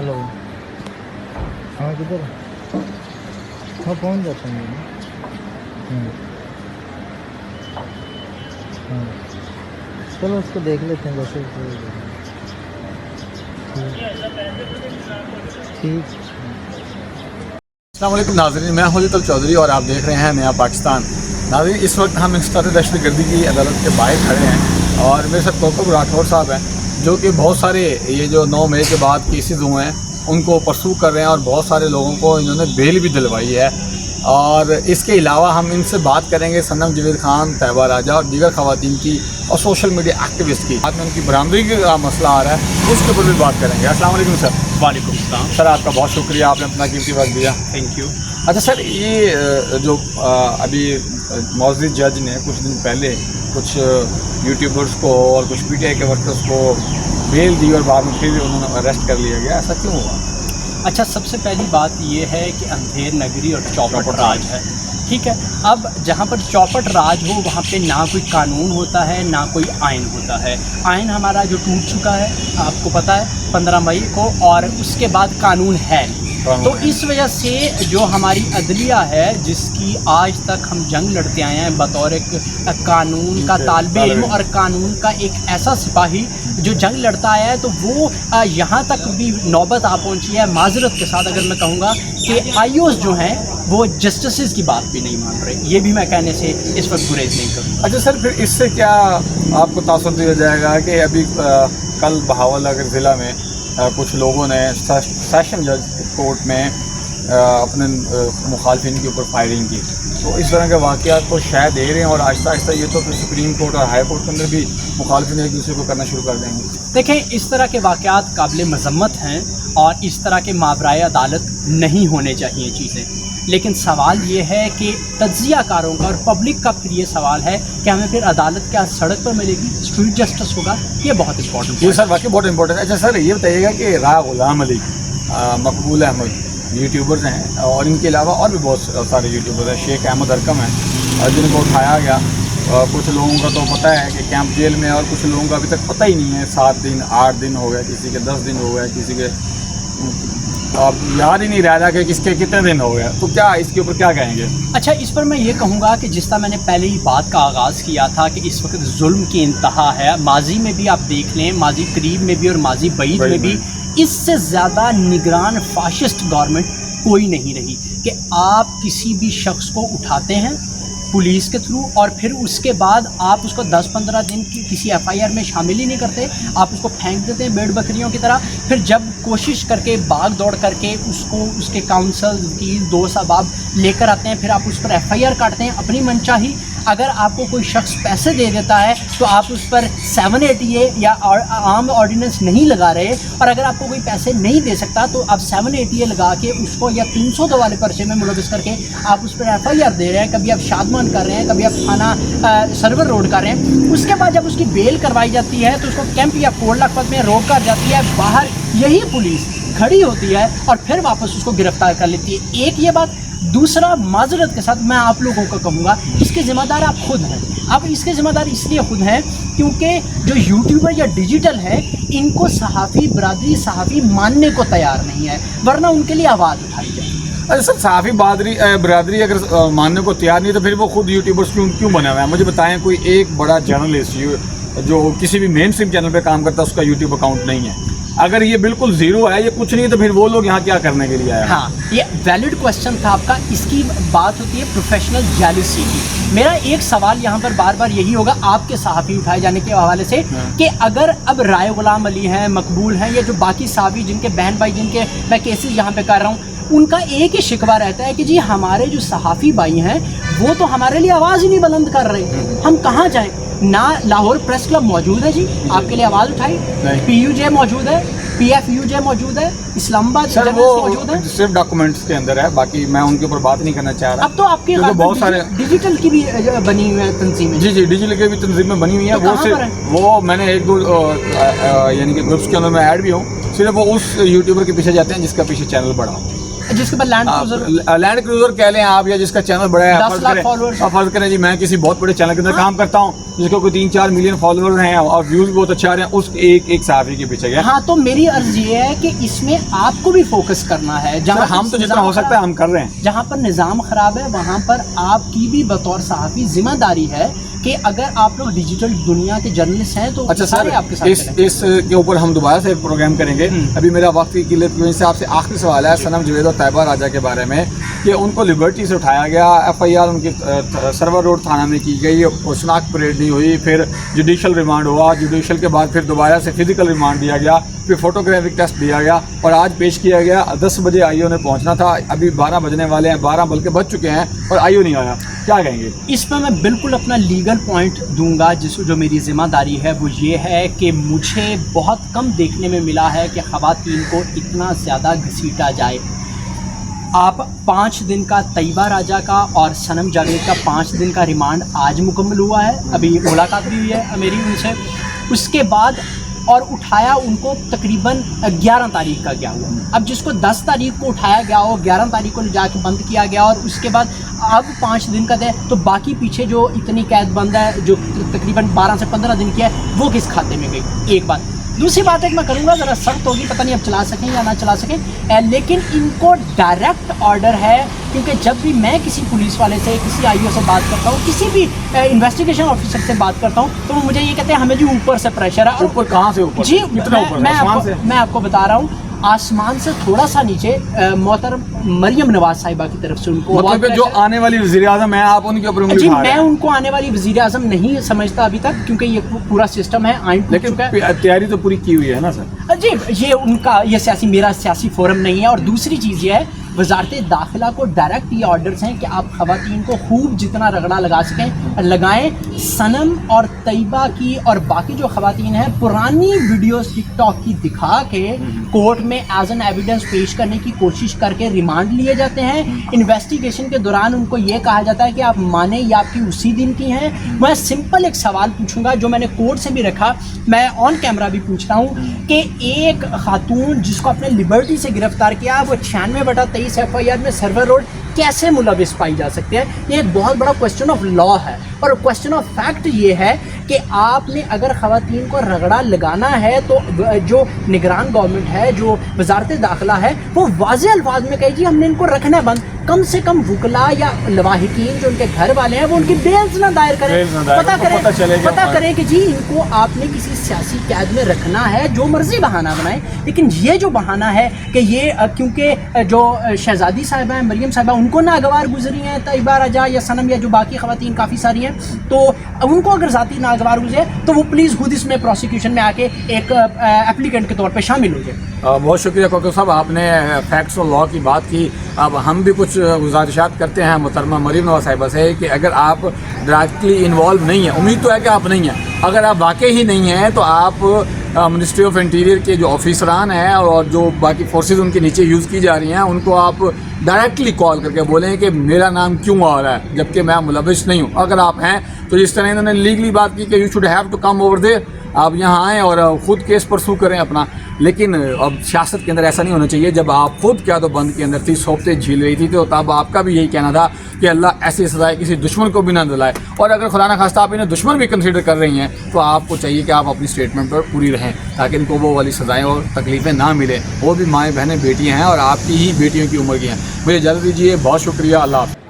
Hello. हाँ किधर? हाँ पहुँच जाते हैं। हाँ चलो उसको देख लेते हैं जैसे ठीक। अस्सलाम वालेकुम नाज़रीन, मैं हलीतुल चौधरी और आप देख रहे हैं नया पाकिस्तान। नाज़रीन, इस वक्त हम इंस्पक्टर दहशतगर्दी की अदालत के बाहर खड़े हैं और मेरे साथ कोकब राठौर साहब हैं जो कि बहुत सारे ये जो 9 मई के बाद केसेस हुए हैं उनको परसू कर रहे हैं और बहुत सारे लोगों को इन्होंने बेल भी दिलवाई है। और इसके अलावा हम इनसे बात करेंगे सनम जवेद खान, तैयबा राजा और दीगर ख़वातीन की और सोशल मीडिया एक्टिविस्ट की। बाद में उनकी बरामदगी का मसला आ रहा है, उसके ऊपर भी बात करेंगे। अस्सलाम वालेकुम सर। वालेकुम सलाम सर, आपका बहुत शुक्रिया, आपने अपना कीमती वक्त दिया। Thank you. अच्छा सर, ये जो अभी मौजूद जज ने कुछ दिन पहले कुछ यूट्यूबर्स को और कुछ पीटीआई के वर्कर्स को बेल दी और बाद में फिर उन्होंने अरेस्ट कर लिया गया, ऐसा क्यों हुआ? अच्छा, सबसे पहली बात ये है कि अंधेर नगरी और चौपट राज है, ठीक है। अब जहाँ पर चौपट राज हो वहाँ पे ना कोई कानून होता है ना कोई आइन होता है। आइन हमारा जो टूट चुका है आपको पता है 15 मई को, और उसके बाद कानून है नहीं। तो इस वजह से जो हमारी अदलिया है जिसकी आज तक हम जंग लड़ते आए हैं बतौर एक कानून का तालिब इल्म और कानून का एक ऐसा सिपाही जो जंग लड़ता आया है, तो वो यहाँ तक भी नौबत आ पहुँची है। माजरत के साथ अगर मैं कहूँगा कि आईओस जो हैं वो जस्टिस की बात भी नहीं मान रहे, ये भी मैं कहने से इस वक्त गुरेज नहीं करूँ। अच्छा सर, फिर इससे क्या आपको तासुर दिया जाएगा कि अभी कल बहावलनगर ज़िला में कुछ लोगों ने सेशन जज कोर्ट में अपने मुखालफिन के ऊपर फायरिंग की, तो इस तरह के वाक़यात को शायद दे रहे हैं और आहिस्ता आहिस्ता ये तो फिर सुप्रीम कोर्ट और हाई कोर्ट के अंदर भी मुखालफिन एक दूसरे को करना शुरू कर देंगे। देखें, इस तरह के वाक़यात काबिल मज़म्मत हैं और इस तरह के माबराए अदालत नहीं होने चाहिए चीज़ें, लेकिन सवाल ये है कि तज्ज़ियाकारों का और पब्लिक का फिर ये सवाल है कि हमें फिर अदालत क्या सड़क पर मिलेगी, स्ट्रीट जस्टिस होगा, ये बहुत इंपॉर्टेंट है। ये सर वाकई बहुत इंपॉर्टेंट है। अच्छा सर, ये बताइएगा कि राह गुलाम अली, मकबूल अहमद यूट्यूबर्स हैं और इनके अलावा और भी बहुत सारे यूट्यूबर्स हैं, शेख अहमद अरकम हैं जिनको उठाया गया। कुछ लोगों का तो पता है कि कैंप जेल में, और कुछ लोगों का अभी तक पता ही नहीं है। 7 दिन 8 दिन हो गए, किसी के 10 दिन हो गए, किसी के अब याद ही नहीं रह रहा कि किसके कितने दिन हो गए। तो क्या इसके ऊपर क्या कहेंगे? अच्छा, इस पर मैं ये कहूँगा कि जिस तरह मैंने पहले ही बात का आगाज़ किया था कि इस वक्त जुल्म की इंतहा है। माजी में भी आप देख लें, माजी करीब में भी और माजी बईद में भी इससे ज़्यादा निगरान फाशिस्ट गवर्नमेंट कोई नहीं रही कि आप किसी भी शख्स को उठाते हैं पुलिस के थ्रू और फिर उसके बाद आप उसको 10-15 दिन की किसी एफआईआर में शामिल ही नहीं करते, आप उसको फेंक देते हैं भेड़ बकरियों की तरह। फिर जब कोशिश करके भाग दौड़ करके उसको उसके काउंसिल की दोस्त अहबाब लेकर आते हैं, फिर आप उस पर एफआईआर काटते हैं अपनी मनचाही। अगर आपको कोई शख्स पैसे दे देता है तो आप उस पर 780A या आर्म ऑर्डिनेंस नहीं लगा रहे, और अगर आपको कोई पैसे नहीं दे सकता तो आप 780A लगा के उसको या 302 वाले पर्चे में मुलविस करके आप उस पर एफआईआर दे रहे हैं। कभी आप शादमान कर रहे हैं, कभी आप थाना सर्वर रोड कर रहे हैं। उसके बाद जब उसकी बेल करवाई जाती है तो उसको कैंप या कोट लखपत में रोक कर जाती है, बाहर यही पुलिस खड़ी होती है और फिर वापस उसको गिरफ्तार कर लेती है। एक ये बात। दूसरा, माजरत के साथ मैं आप लोगों को कहूँगा इसके ज़िम्मेदार आप खुद हैं। अब इसके ज़िम्मेदार इसलिए खुद हैं क्योंकि जो यूट्यूबर या डिजिटल है इनको सहाफ़ी बरादरी सहाफ़ी मानने को तैयार नहीं है, वरना उनके लिए आवाज़ उठाई जाए। अरे सर, सहाफ़ी बरादरी अगर मानने को तैयार नहीं तो फिर वो खुद यूट्यूबर्स क्यों बने हुए हैं? मुझे बताएं, कोई एक बड़ा जर्नलिस्ट जो किसी भी मेन स्ट्रीम चैनल पे काम करता है उसका यूट्यूब अकाउंट नहीं है। अगर ये बिल्कुल ज़ीरो है, ये कुछ नहीं, तो फिर वो लोग यहाँ क्या करने के लिए आए? हाँ, ये वैलिड क्वेश्चन था आपका। इसकी बात होती है प्रोफेशनल जेलसी की। मेरा एक सवाल यहाँ पर बार बार यही होगा आपके सहाफ़ी उठाए जाने के हवाले से कि अगर अब राय गुलाम अली हैं, मकबूल हैं, या जो बाकी सहाफ़ी जिनके बहन भाई जिनके मैं केसेस यहाँ पे कर रहा हूँ, उनका एक ही शिकवा रहता है कि जी हमारे जो सहाफ़ी भाई हैं वो तो हमारे लिए आवाज़ ही नहीं बुलंद कर रहे, हम कहाँ जाएँ? ना लाहौर प्रेस क्लब मौजूद है जी आपके लिए आवाज़ उठाई, PUJ मौजूद है, PFUJ मौजूद है, इस्लामाबाद सर वो मौजूद है, सिर्फ डॉक्यूमेंट्स के अंदर है, बाकी मैं उनके ऊपर बात नहीं करना चाह रहा। अब तो आपके बहुत सारे डिजिटल की भी बनी हुई है तंजीमें। जी डिजिटल की भी तंजीमें बनी हुई है। वो सिर्फ वो मैंने 1-2 यानी कि ग्रुप्स के अंदर मैं ऐड भी हूँ, सिर्फ वो उस यूट्यूबर के पीछे जाते हैं जिसका पीछे चैनल बड़ा हो। جس کے بعد لینڈ کروزر کہہ لیں آپ, یا جس کا چینل بڑا ہے, 10 لاکھ فالوورز. فرض کریں جی میں کسی بہت بڑے چینل کے اندر کام کرتا ہوں جس کو کوئی 3-4 ملین فالوورز ہیں اور ویوز بہت اچھا آ رہے ہیں, اس ایک صحافی کے پیچھے گیا. ہاں تو میری عرض یہ ہے کہ اس میں آپ کو بھی فوکس کرنا ہے. جہاں ہم تو جتنا ہو سکتا ہے ہم کر رہے ہیں. جہاں پر نظام خراب ہے وہاں پر آپ کی بھی بطور صحافی ذمہ داری ہے کہ اگر آپ لوگ ڈیجیٹل دنیا کے جرنلسٹ ہیں تو اچھا سر, آپ کے ساتھ اس کے اوپر ہم دوبارہ سے ایک پروگرام کریں گے. ابھی میرا وقت کی قلت کی وجہ سے آپ سے آخری سوال ہے صنم جوید اور طیبہ راجہ کے بارے میں, کہ ان کو لبرٹی سے اٹھایا گیا, FIR ان کی سرور روڈ تھانہ میں کی گئی, اور شناخت پریڈ نہیں ہوئی, پھر جوڈیشل ریمانڈ ہوا, جوڈیشل کے بعد پھر دوبارہ سے فزیکل ریمانڈ دیا گیا, پھر فوٹوگرافک ٹیسٹ دیا گیا, اور آج پیش کیا گیا. 10 بجے IO نے پہنچنا تھا, ابھی 12 بجنے والے ہیں, 12 بلکہ بج چکے ہیں اور IO نہیں آیا. کیا کہیں گے اس پہ؟ میں بالکل اپنا لیگل پوائنٹ دوں گا. جو میری ذمہ داری ہے وہ یہ ہے کہ مجھے بہت کم دیکھنے میں ملا ہے کہ خواتین کو اتنا زیادہ گھسیٹا جائے. آپ 5 دن کا طیبہ راجہ کا اور صنم جاوید کا 5 دن کا ریمانڈ آج مکمل ہوا ہے, ابھی ملاقات بھی ہوئی ہے میری ان سے. اس کے بعد اور اٹھایا ان کو تقریباً 11 تاریخ کا گیا ہوا. اب جس کو 10 تاریخ کو اٹھایا گیا ہو, 11 تاریخ کو جا کے بند کیا گیا, اور اس کے بعد اب 5 دن کا دے, تو باقی پیچھے جو اتنی قید بند ہے جو تقریباً 12 سے 15 دن کی ہے وہ کس کھاتے میں گئی؟ ایک بات. دوسری بات ہے کہ میں کروں گا ذرا سخت ہوگی, پتہ نہیں اب چلا سکیں یا نہ چلا سکیں, لیکن ان کو ڈائریکٹ آرڈر ہے. کیونکہ جب بھی میں کسی پولیس والے سے, کسی IO سے بات کرتا ہوں, کسی بھی انویسٹیگیشن آفیسر سے بات کرتا ہوں, تو وہ مجھے یہ کہتے ہیں ہمیں جی اوپر سے پریشر ہے. اوپر کہاں سے اوپر؟ جی میں آپ کو بتا رہا ہوں, آسمان سے تھوڑا سا نیچے محترم مریم نواز صاحبہ کی طرف سے ان کو, مطلب جو آنے والی وزیر اعظم ہے آپ ان کے اوپر جی میں ان کو آنے والی وزیر اعظم نہیں سمجھتا ابھی تک, کیونکہ یہ پورا سسٹم ہے آئین, لیکن تیاری تو پوری کی ہوئی ہے نا سر. جی یہ ان کا, یہ میرا سیاسی فورم نہیں ہے. اور دوسری چیز یہ ہے, وزارت داخلہ کو ڈائریکٹ یہ آرڈرز ہیں کہ آپ خواتین کو خوب جتنا رگڑا لگا سکیں لگائیں. صنم اور طیبہ کی اور باقی جو خواتین ہیں پرانی ویڈیوز ٹک ٹاک کی دکھا کے کورٹ میں ایز این ایویڈنس پیش کرنے کی کوشش کر کے ریمانڈ لیے جاتے ہیں. انویسٹیگیشن کے دوران ان کو یہ کہا جاتا ہے کہ آپ مانیں یا آپ کی اسی دن کی ہیں. میں سمپل ایک سوال پوچھوں گا جو میں نے کورٹ سے بھی رکھا, میں آن کیمرہ بھی پوچھ رہا ہوں, کہ ایک خاتون جس کو اپنے لبرٹی سے گرفتار کیا, وہ 96/23 FIR میں سرور روڈ کیسے ملوث پائی جا سکتے ہیں؟ یہ ایک بہت بڑا کوسچن آف لا ہے. اور کوسچن آف فیکٹ یہ ہے کہ آپ نے اگر خواتین کو رگڑا لگانا ہے تو جو نگران گورنمنٹ ہے, جو وزارت داخلہ ہے, وہ واضح الفاظ میں کہے جی ہم نے ان کو رکھنا بند. کم سے کم وکلا یا لواحقین جو ان کے گھر والے ہیں وہ ان کی بیلز نہ دائر کریں, پتہ کریں کہ جی ان کو آپ نے کسی سیاسی قید میں رکھنا ہے, جو مرضی بہانہ بنائیں. لیکن یہ جو بہانہ ہے کہ یہ کیونکہ جو شہزادی صاحبہ ہیں, مریم صاحبہ, ان کو ناگوار گزری ہیں, طیبہ راجہ یا صنم یا جو باقی خواتین کافی ساری ہیں, تو ان کو اگر ذاتی ناگوار گزرے تو وہ پلیز خود اس میں پروسیکیوشن میں آ کے ایک اپلیکنٹ کے طور پہ شامل ہو جائے. بہت شکریہ کوکب صاحب, آپ نے فیکٹس اور لا کی بات کی. اب ہم بھی کچھ گزارشات کرتے ہیں محترمہ مریم نواز صاحبہ سے کہ اگر آپ ڈائریکٹلی انوالو نہیں ہیں, امید تو ہے کہ آپ نہیں ہیں, اگر آپ واقعی ہی نہیں ہیں تو آپ منسٹری آف انٹیریئر کے جو آفیسران ہیں اور جو باقی فورسز ان کے نیچے یوز کی جا رہی ہیں, ان کو آپ ڈائریکٹلی کال کر کے بولیں کہ میرا نام کیوں آ رہا ہے جبکہ میں ملوث نہیں ہوں. اگر آپ ہیں تو جس طرح انہوں نے لیگلی بات کی کہ you should have to come over there, آپ یہاں آئیں اور خود کیس پرسو کریں اپنا. لیکن اب سیاست کے اندر ایسا نہیں ہونا چاہیے. جب آپ خود کیا تو بند کے اندر تھی, صحبتیں جھیل رہی تھی, تو تب آپ کا بھی یہی کہنا تھا کہ اللہ ایسی سزائے کسی دشمن کو بھی نہ دلائے. اور اگر خدا نخواستہ آپ انہیں دشمن بھی کنسیڈر کر رہی ہیں تو آپ کو چاہیے کہ آپ اپنی اسٹیٹمنٹ پر پوری رہیں تاکہ ان کو وہ والی سزائیں اور تکلیفیں نہ ملیں. وہ بھی مائیں بہنیں بیٹیاں ہیں اور آپ کی ہی بیٹیوں کی عمر کی ہیں. مجھے اجازت دیجیے, بہت شکریہ, اللہ حافظ.